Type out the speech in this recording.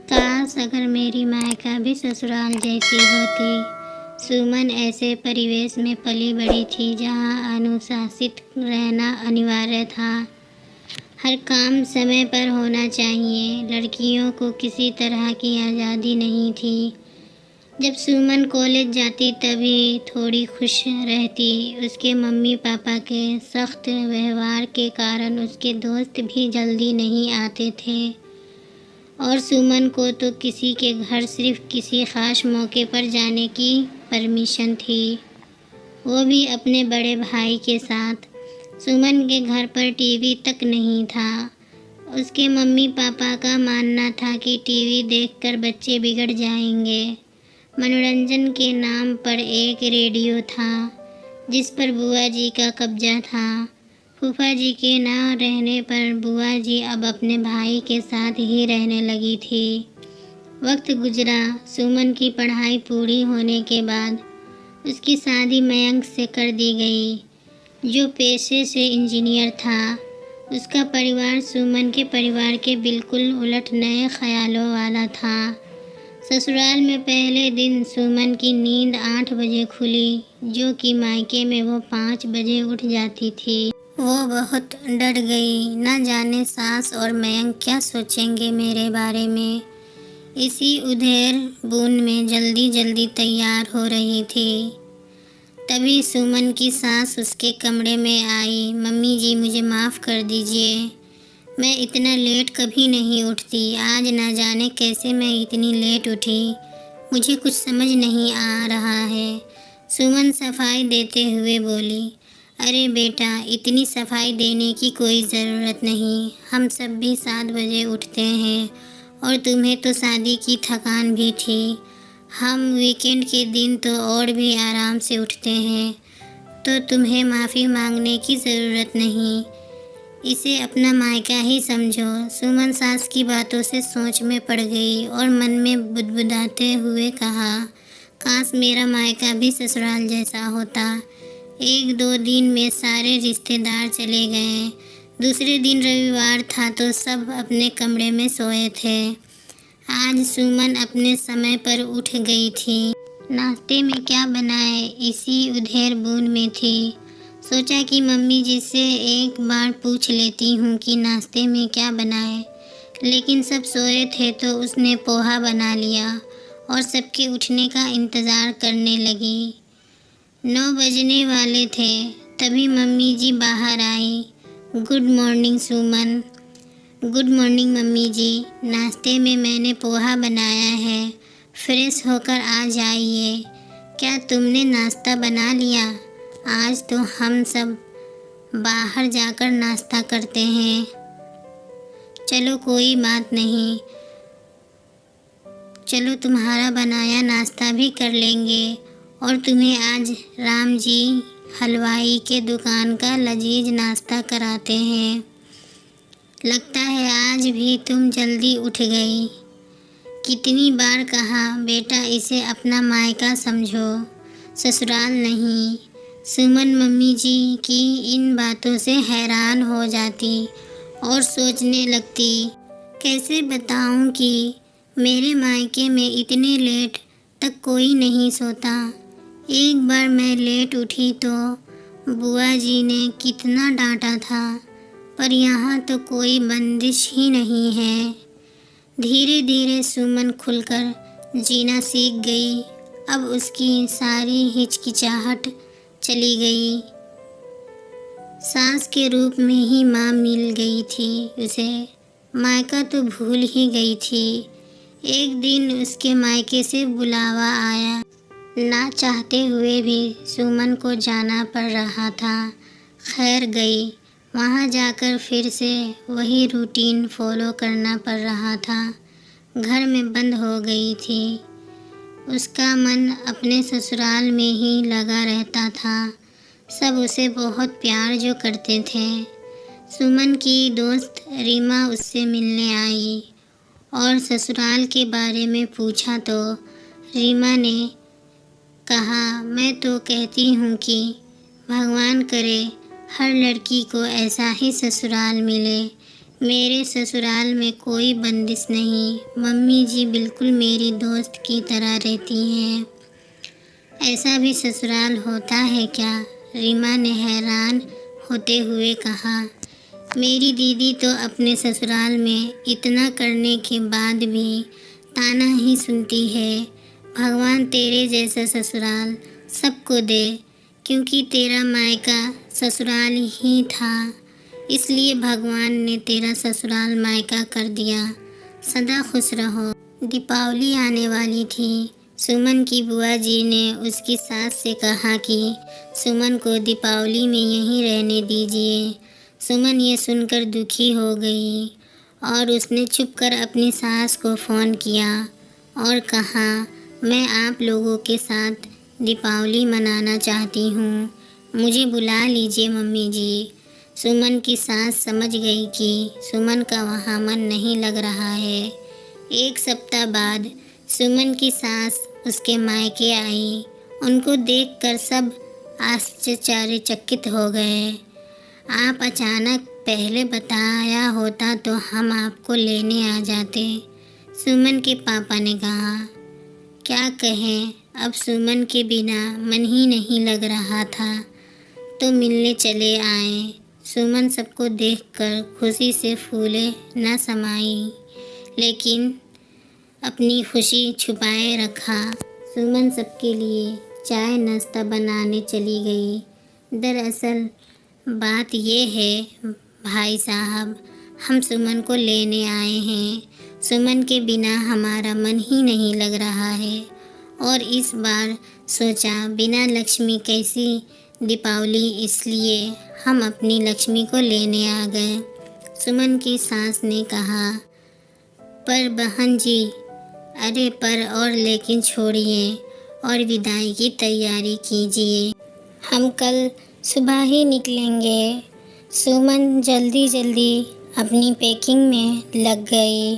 काश अगर मेरी मायका भी ससुराल जैसी होती। सुमन ऐसे परिवेश में पली बड़ी थी जहाँ अनुशासित रहना अनिवार्य था। हर काम समय पर होना चाहिए। लड़कियों को किसी तरह की आज़ादी नहीं थी। जब सुमन कॉलेज जाती तभी थोड़ी खुश रहती। उसके मम्मी पापा के सख्त व्यवहार के कारण उसके दोस्त भी जल्दी नहीं आते थे और सुमन को तो किसी के घर सिर्फ किसी ख़ास मौके पर जाने की परमिशन थी, वो भी अपने बड़े भाई के साथ। सुमन के घर पर टीवी तक नहीं था। उसके मम्मी पापा का मानना था कि टीवी देखकर बच्चे बिगड़ जाएंगे। मनोरंजन के नाम पर एक रेडियो था जिस पर बुआ जी का कब्जा था। फूफा जी के ना रहने पर बुआ जी अब अपने भाई के साथ ही रहने लगी थी। वक्त गुजरा। सुमन की पढ़ाई पूरी होने के बाद उसकी शादी मयंक से कर दी गई, जो पेशे से इंजीनियर था। उसका परिवार सुमन के परिवार के बिल्कुल उलट नए ख्यालों वाला था। ससुराल में पहले दिन सुमन की नींद 8 बजे खुली, जो कि मायके में वो 5 बजे उठ जाती थी। वो बहुत डर गई, न जाने सास और मयंक क्या सोचेंगे मेरे बारे में। इसी उधेड़ बुन में जल्दी जल्दी तैयार हो रही थी। तभी सुमन की सास उसके कमरे में आई। मम्मी जी, मुझे माफ़ कर दीजिए, मैं इतना लेट कभी नहीं उठती। आज ना जाने कैसे मैं इतनी लेट उठी, मुझे कुछ समझ नहीं आ रहा है। सुमन सफाई देते हुए बोली, अरे बेटा, इतनी सफाई देने की कोई ज़रूरत नहीं। हम सब भी 7 बजे उठते हैं और तुम्हें तो शादी की थकान भी थी। हम वीकेंड के दिन तो और भी आराम से उठते हैं, तो तुम्हें माफ़ी मांगने की ज़रूरत नहीं। इसे अपना मायका ही समझो। सुमन सास की बातों से सोच में पड़ गई और मन में बुदबुदाते हुए कहा, काश मेरा मायका भी ससुराल जैसा होता। 1-2 दिन में सारे रिश्तेदार चले गए। दूसरे दिन रविवार था तो सब अपने कमरे में सोए थे। आज सुमन अपने समय पर उठ गई थी। नाश्ते में क्या बनाए, इसी उधेड़ बुन में थी। सोचा कि मम्मी जी से एक बार पूछ लेती हूँ कि नाश्ते में क्या बनाए, लेकिन सब सोए थे तो उसने पोहा बना लिया और सबके उठने का इंतज़ार करने लगी। 9 बजने वाले थे तभी मम्मी जी बाहर आई। गुड मॉर्निंग सुमन। गुड मॉर्निंग मम्मी जी, नाश्ते में मैंने पोहा बनाया है, फ्रेश होकर आ जाइए। क्या तुमने नाश्ता बना लिया? आज तो हम सब बाहर जाकर नाश्ता करते हैं। चलो कोई बात नहीं, चलो तुम्हारा बनाया नाश्ता भी कर लेंगे और तुम्हें आज राम जी हलवाई के दुकान का लजीज नाश्ता कराते हैं। लगता है आज भी तुम जल्दी उठ गई। कितनी बार कहा बेटा, इसे अपना मायका समझो, ससुराल नहीं। सुमन मम्मी जी की इन बातों से हैरान हो जाती और सोचने लगती, कैसे बताऊं कि मेरे मायके में इतने लेट तक कोई नहीं सोता। एक बार मैं लेट उठी तो बुआ जी ने कितना डांटा था, पर यहाँ तो कोई बंदिश ही नहीं है। धीरे धीरे सुमन खुलकर जीना सीख गई। अब उसकी सारी हिचकिचाहट चली गई। सास के रूप में ही माँ मिल गई थी उसे। मायका तो भूल ही गई थी। एक दिन उसके मायके से बुलावा आया। ना चाहते हुए भी सुमन को जाना पड़ रहा था। खैर गई। वहाँ जाकर फिर से वही रूटीन फॉलो करना पड़ रहा था। घर में बंद हो गई थी। उसका मन अपने ससुराल में ही लगा रहता था। सब उसे बहुत प्यार जो करते थे। सुमन की दोस्त रीमा उससे मिलने आई और ससुराल के बारे में पूछा तो रीमा ने कहा, मैं तो कहती हूँ कि भगवान करे हर लड़की को ऐसा ही ससुराल मिले। मेरे ससुराल में कोई बंदिश नहीं। मम्मी जी बिल्कुल मेरी दोस्त की तरह रहती हैं। ऐसा भी ससुराल होता है क्या? रीमा ने हैरान होते हुए कहा। मेरी दीदी तो अपने ससुराल में इतना करने के बाद भी ताना ही सुनती है। भगवान तेरे जैसा ससुराल सबको दे, क्योंकि तेरा मायका ससुराल ही था, इसलिए भगवान ने तेरा ससुराल मायका कर दिया। सदा खुश रहो। दीपावली आने वाली थी। सुमन की बुआ जी ने उसकी सास से कहा कि सुमन को दीपावली में यहीं रहने दीजिए। सुमन ये सुनकर दुखी हो गई और उसने चुपकर अपनी सास को फ़ोन किया और कहा, मैं आप लोगों के साथ दीपावली मनाना चाहती हूँ, मुझे बुला लीजिए मम्मी जी। सुमन की सास समझ गई कि सुमन का वहाँ मन नहीं लग रहा है। एक सप्ताह बाद सुमन की सास उसके मायके आई। उनको देखकर सब आश्चर्यचकित हो गए। आप अचानक पहले बताया होता तो हम आपको लेने आ जाते, सुमन के पापा ने कहा। क्या कहें, अब सुमन के बिना मन ही नहीं लग रहा था, तो मिलने चले आए। सुमन सबको देखकर खुशी से फूले न समाई, लेकिन अपनी खुशी छुपाए रखा। सुमन सबके लिए चाय नाश्ता बनाने चली गई। दरअसल बात ये है भाई साहब, हम सुमन को लेने आए हैं। सुमन के बिना हमारा मन ही नहीं लग रहा है और इस बार सोचा बिना लक्ष्मी कैसी दीपावली, इसलिए हम अपनी लक्ष्मी को लेने आ गए। सुमन की सास ने कहा। पर बहन जी, अरे पर और लेकिन छोड़िए और विदाई की तैयारी कीजिए, हम कल सुबह ही निकलेंगे। सुमन जल्दी जल्दी अपनी पैकिंग में लग गई।